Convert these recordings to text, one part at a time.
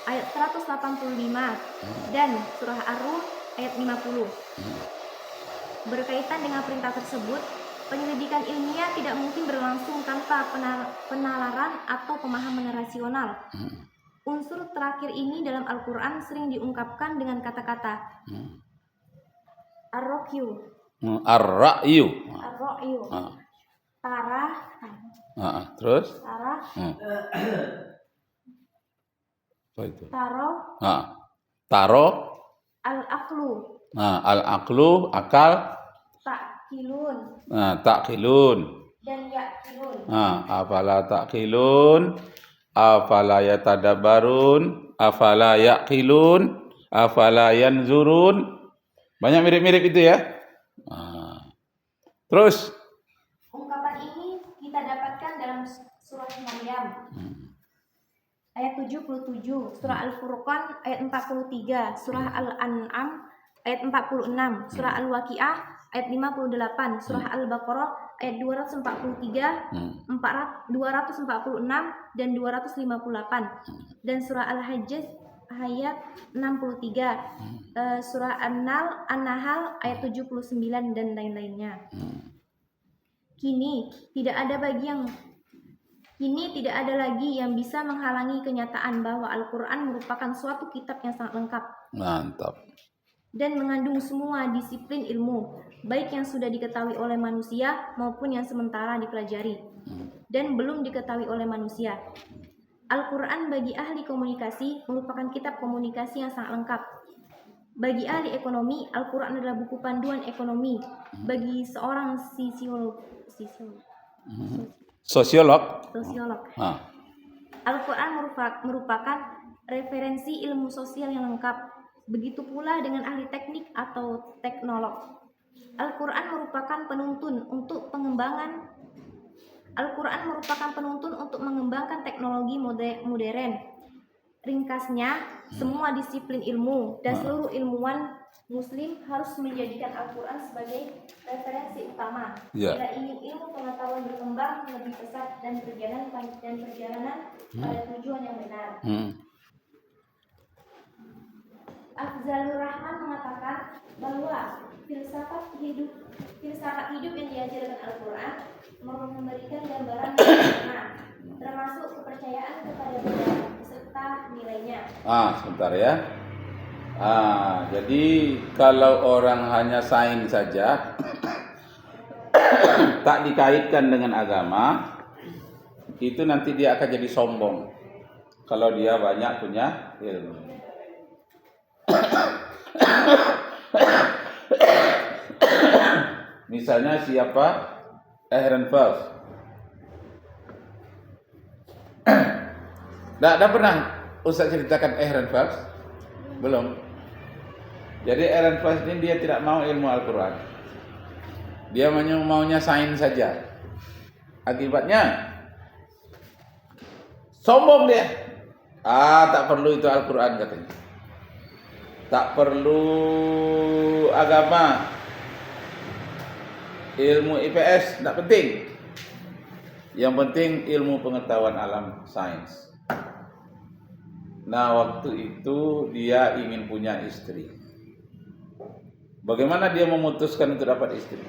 ayat 185 dan surah Ar-Rum ayat 50. Berkaitan dengan perintah tersebut, penyelidikan ilmiah tidak mungkin berlangsung tanpa penalaran atau pemahaman rasional. Unsur terakhir ini dalam Al-Quran sering diungkapkan dengan kata-kata ar-ra'yu, ar-ra'yu, tarah, terus tarah, apa itu? Taro, Taro, al-aqlu, al-aqlu, akal, ta'qilun, dan ya'qilun. Afala ta'qilun, afala yatadabbarun, afala ya'qilun, afala yanzurun. Banyak mirip-mirip itu ya. Terus Ungkapan ini kita dapatkan dalam surah Maryam ayat 77, surah Al-Furqan ayat 43, surah Al-An'am ayat 46, surah Al-Waqiah ayat 58, surah Al-Baqarah ayat 243, 246 dan 258, dan surah Al-Hajj ayat 63, surah An-Nahl ayat 79 dan lain-lainnya. Kini tidak ada lagi yang bisa menghalangi kenyataan bahwa Al-Quran merupakan suatu kitab yang sangat lengkap. mantap. Dan mengandung semua disiplin ilmu, baik yang sudah diketahui oleh manusia maupun yang sementara dipelajari dan belum diketahui oleh manusia. Al-Quran bagi ahli komunikasi merupakan kitab komunikasi yang sangat lengkap. Bagi ahli ekonomi, Al-Quran adalah buku panduan ekonomi. Bagi seorang Sosiolog. Al-Quran merupakan referensi ilmu sosial yang lengkap. Begitu pula dengan ahli teknik atau teknolog. Al-Quran merupakan penuntun untuk mengembangkan teknologi modern. Ringkasnya, semua disiplin ilmu dan seluruh ilmuwan Muslim harus menjadikan Al-Quran sebagai referensi utama bila ingin ilmu pengetahuan berkembang lebih pesat dan perjalanan pada tujuan yang benar. Afzalur Rahman mengatakan bahwa filsafat hidup yang diajarkan Al-Quran memberikan gambaran yang termasuk kepercayaan kepada benda beserta nilainya. Sebentar ya. Jadi kalau orang hanya sains saja tak dikaitkan dengan agama, itu nanti dia akan jadi sombong kalau dia banyak punya ilmu. Misalnya siapa? Ehrenfels. Tidak pernah Ustaz ceritakan Ehrenfels? Belum. Jadi Ehrenfels ini dia tidak mau ilmu Al-Quran. Dia maunya sains saja. Akibatnya sombong dia. Tak perlu itu Al-Quran katanya. Tak perlu agama. Ilmu IPS tidak penting. Yang penting ilmu pengetahuan alam sains. Nah, waktu itu dia ingin punya istri. Bagaimana dia memutuskan untuk dapat istri?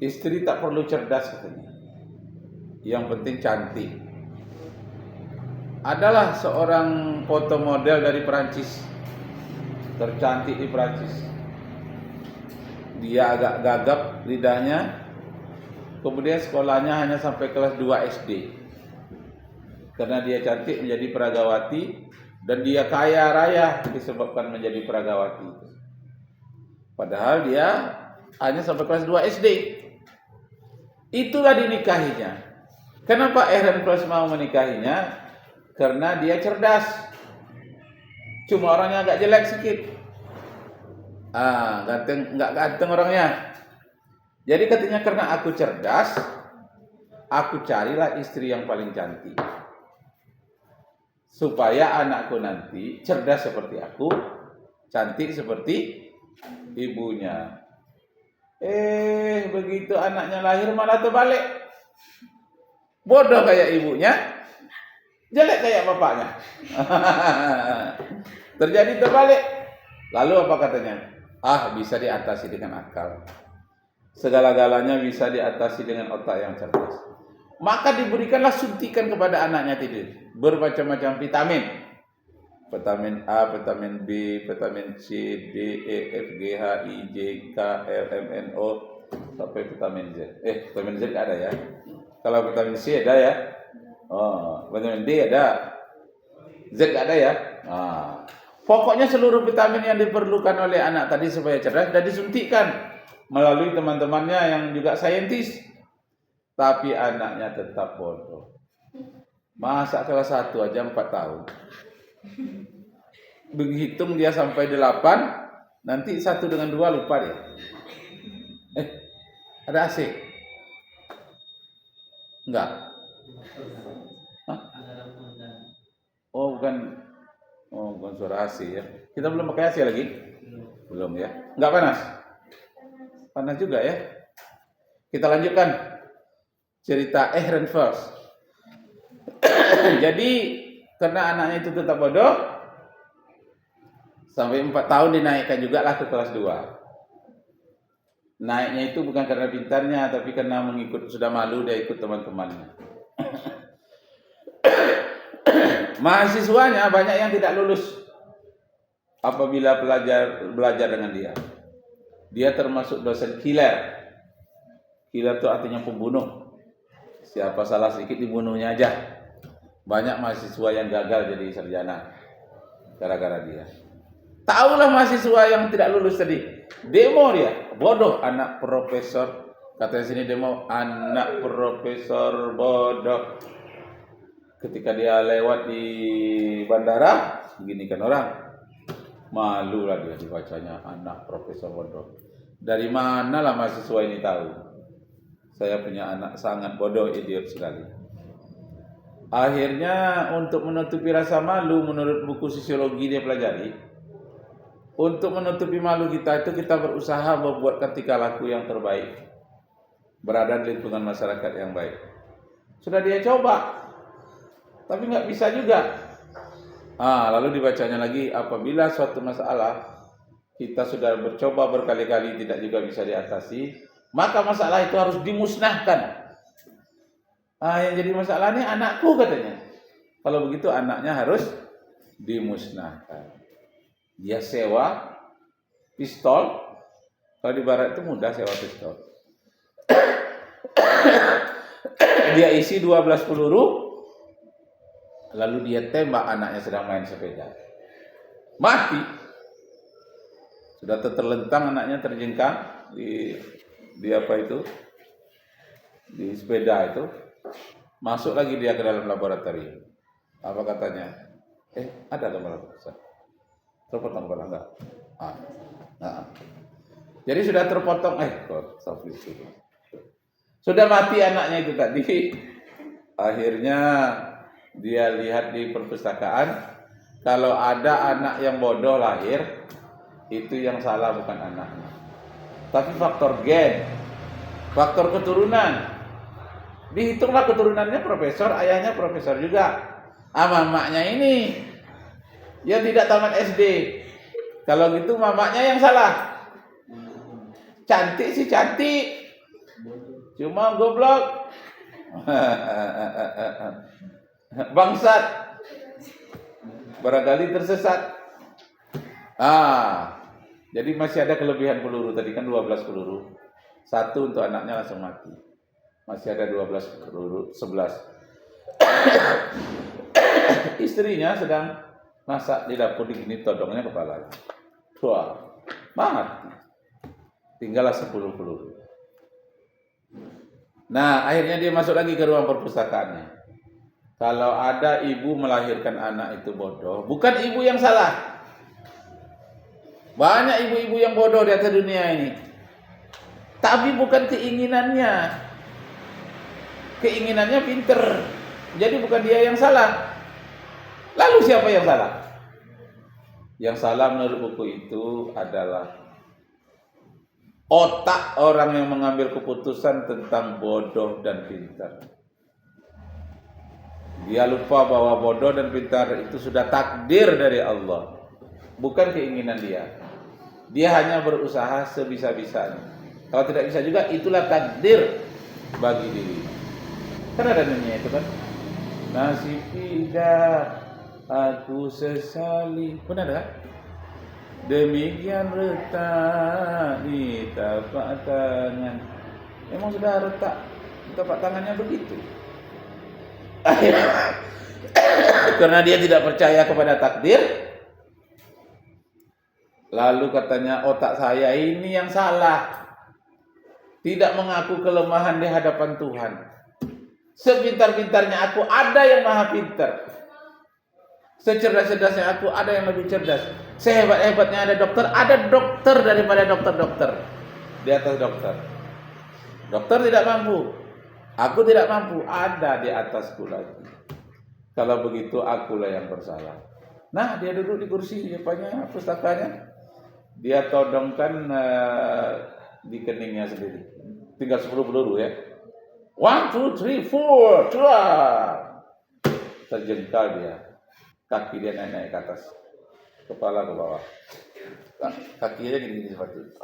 Istri tak perlu cerdas katanya. Yang penting cantik. Adalah seorang foto model dari Perancis, tercantik di Perancis. Dia agak gagap lidahnya. Kemudian sekolahnya hanya sampai kelas 2 SD. Karena dia cantik menjadi peragawati dan dia kaya raya disebabkan menjadi peragawati. Padahal dia hanya sampai kelas 2 SD. Itulah dinikahinya. Kenapa Ehrenfels mau menikahinya? Karena dia cerdas. Cuma orangnya agak jelek sedikit. Enggak ganteng orangnya. Jadi katanya karena aku cerdas, aku carilah istri yang paling cantik. Supaya anakku nanti cerdas seperti aku, cantik seperti ibunya. Begitu anaknya lahir malah terbalik. Bodoh kayak ibunya. jelek kayak bapaknya. Terjadi terbalik. Lalu apa katanya? Bisa diatasi dengan akal. Segala-galanya bisa diatasi dengan otak yang cerdas. Maka diberikanlah suntikan kepada anaknya tidur bermacam-macam vitamin. Vitamin A, vitamin B, vitamin C, D, E, F, G, H, I, J, K, L, M, N, O sampai vitamin Z. Vitamin Z ada ya. Kalau vitamin C ada ya. Vitamin D ada. Z ada ya. Pokoknya seluruh vitamin yang diperlukan oleh anak tadi supaya cerdas sudah disuntikkan melalui teman-temannya yang juga saintis. Tapi anaknya tetap bodoh. Masa kelas 1 aja 4 tahun. Berhitung dia sampai 8, nanti 1 dengan 2 lupa dia. Ada AC? Enggak. Hah? Bukan suara AC ya. Kita belum pakai AC lagi? Belum ya. Enggak panas? Panas juga ya. Kita lanjutkan cerita Ehren first. Jadi karena anaknya itu tetap bodoh, sampai 4 tahun dinaikkan juga lah ke kelas 2. Naiknya itu bukan karena pintarnya, tapi karena sudah malu dia ikut teman-temannya. Mahasiswanya banyak yang tidak lulus apabila belajar dengan dia. Dia termasuk dosen killer. Killer itu artinya pembunuh. Siapa salah sedikit dibunuhnya aja. Banyak mahasiswa yang gagal jadi sarjana gara-gara dia. Tahulah mahasiswa yang tidak lulus tadi. Demo dia, bodoh anak profesor. Katanya sini demo anak profesor bodoh. Ketika dia lewat di bandara, beginikan orang. Malulah dia dibacanya anak profesor bodoh. Dari manalah mahasiswa ini tahu? Saya punya anak sangat bodoh, idiot sekali. Akhirnya untuk menutupi rasa malu menurut buku sosiologi dia pelajari, untuk menutupi malu kita itu kita berusaha membuatkan tingkah laku yang terbaik, berada di lingkungan masyarakat yang baik. Sudah dia coba, tapi nggak bisa juga. Lalu dibacanya lagi, apabila suatu masalah kita sudah mencoba berkali-kali tidak juga bisa diatasi, maka masalah itu harus dimusnahkan. Yang jadi masalah ini anakku katanya. Kalau begitu anaknya harus dimusnahkan. Dia sewa pistol. Kalau di barat itu mudah sewa pistol. Dia isi 12 peluru. Lalu dia tembak anaknya sedang main sepeda. Mati. Sudah terlentang anaknya, terjengkang di apa itu? Di sepeda itu. Masuk lagi dia ke dalam laboratorium. Apa katanya? Ada gambar apa? Terpotong kepala enggak? Jadi sudah terpotong. Sudah mati anaknya itu tadi. Akhirnya dia lihat di perpustakaan, kalau ada anak yang bodoh lahir, itu yang salah bukan anaknya, tapi faktor gen, faktor keturunan. Dihitunglah keturunannya profesor, ayahnya profesor juga. Mamanya ini yang tidak tamat SD. Kalau gitu mamanya yang salah. Cantik sih cantik, cuma goblok. Bangsat, barangkali tersesat. Jadi masih ada kelebihan peluru. Tadi kan 12 peluru. 1 untuk anaknya langsung mati. Masih ada 12 peluru, 11. Istrinya sedang masak di dapur, digini todongnya kepalanya. Wah, mati. Tinggallah 10 peluru. Nah, akhirnya dia masuk lagi ke ruang perpustakaannya. Kalau ada ibu melahirkan anak itu bodoh, bukan ibu yang salah. Banyak ibu-ibu yang bodoh di atas dunia ini. Tapi bukan keinginannya. Keinginannya pinter. Jadi bukan dia yang salah. Lalu siapa yang salah? Yang salah menurut buku itu adalah otak orang yang mengambil keputusan tentang bodoh dan pintar. Dia lupa bahwa bodoh dan pintar itu sudah takdir dari Allah, bukan keinginan dia. Dia hanya berusaha sebisa-bisanya. Kalau tidak bisa juga, itulah takdir bagi diri. Kan ada nyanyi itu kan, nasib tidak aku sesali, benar kan? Demikian retak di tapak tangan. Memang sudah retak di tapak tangannya begitu. Karena dia tidak percaya kepada takdir, lalu katanya otak saya ini yang salah, tidak mengaku kelemahan di hadapan Tuhan. Sepintar-pintarnya aku ada yang maha pintar, secerdas-cerdasnya aku ada yang lebih cerdas, sehebat-hebatnya ada dokter daripada dokter-dokter di atas dokter. Dokter tidak mampu, aku tidak mampu, ada di atasku lagi. Kalau begitu akulah yang bersalah. Nah, dia duduk di kursi depannya pustakanya, dia todongkan di keningnya sendiri. Tinggal 10 peluru ya. 1, 2, 3, 4, terjengkal dia. Kaki dia naik ke atas, kepala ke bawah. Kakinya gini seperti itu.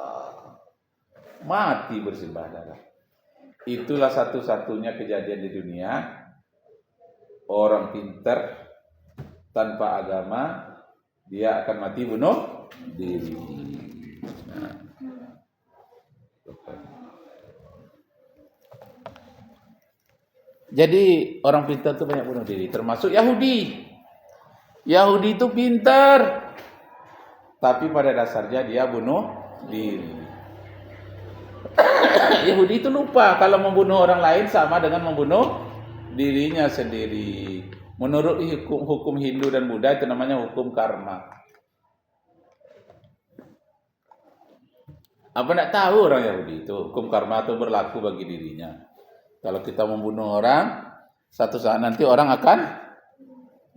Mati bersimbah darah. Itulah satu-satunya kejadian di dunia. Orang pintar tanpa agama, dia akan mati bunuh diri. Nah. Jadi orang pintar itu banyak bunuh diri, termasuk Yahudi. Yahudi itu pintar, tapi pada dasarnya dia bunuh diri. Yahudi itu lupa kalau membunuh orang lain sama dengan membunuh dirinya sendiri. Menurut hukum Hindu dan Buddha itu namanya hukum karma. Apa tidak tahu orang Yahudi itu hukum karma itu berlaku bagi dirinya. Kalau kita membunuh orang, satu saat nanti orang akan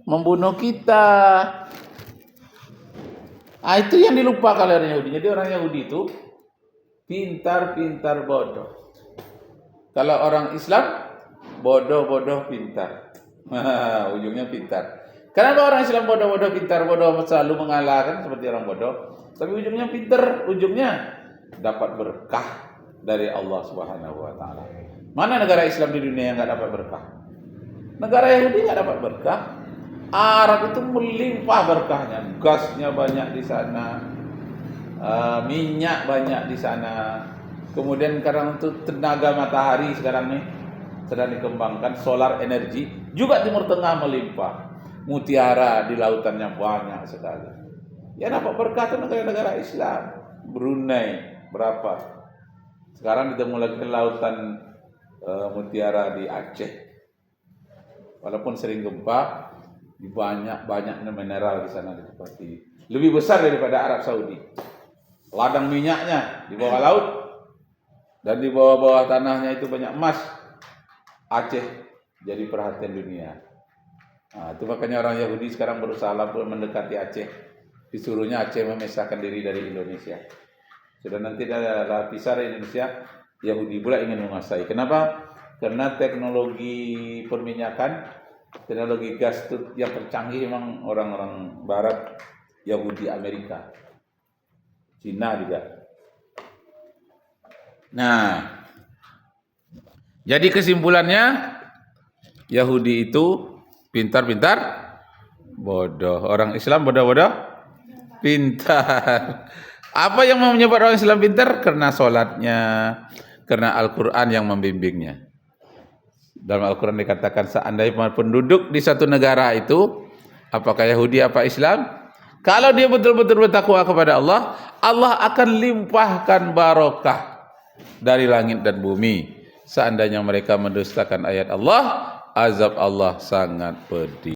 membunuh kita. Itu yang dilupakan oleh orang Yahudi. Jadi orang Yahudi itu pintar-pintar bodoh. Kalau orang Islam bodoh-bodoh pintar. Ujungnya pintar. Kenapa orang Islam bodoh-bodoh pintar, bodoh selalu mengalahkan seperti orang bodoh, tapi ujungnya pintar, ujungnya dapat berkah dari Allah Subhanahu wa taala. Mana negara Islam di dunia yang enggak dapat berkah? Negara Yahudi enggak dapat berkah. Arab itu melimpah berkahnya, gasnya banyak di sana, minyak banyak di sana. Kemudian karena untuk tenaga matahari sekarang nih sedang dikembangkan, solar energi juga Timur Tengah melimpah. Mutiara di lautannya banyak sekali. Ya dapat berkah itu negara-negara Islam. Brunei berapa? Sekarang ditemu lagi lautan mutiara di Aceh. Walaupun sering gempa, banyaknya mineral di sana seperti lebih besar daripada Arab Saudi. Ladang minyaknya di bawah laut dan di bawah-bawah tanahnya itu banyak emas. Aceh jadi perhatian dunia. Nah, itu makanya orang Yahudi sekarang berusaha mendekati Aceh. Disuruhnya Aceh memisahkan diri dari Indonesia. Sudah nanti ada lapisan Indonesia, Yahudi pula ingin menguasai. Kenapa? Karena teknologi perminyakan, teknologi gas itu yang tercanggih memang orang-orang Barat, Yahudi, Amerika, Cina juga. Nah, jadi kesimpulannya Yahudi itu pintar-pintar bodoh. Orang Islam bodoh-bodoh pintar. Apa yang menyebut orang Islam pintar? Karena sholatnya, karena Al-Quran yang membimbingnya. Dalam Al-Quran dikatakan seandainya penduduk di satu negara itu, apakah Yahudi apa Islam, kalau dia betul-betul bertakwa kepada Allah, Allah akan limpahkan barokah dari langit dan bumi. Seandainya mereka mendustakan ayat Allah, azab Allah sangat pedih.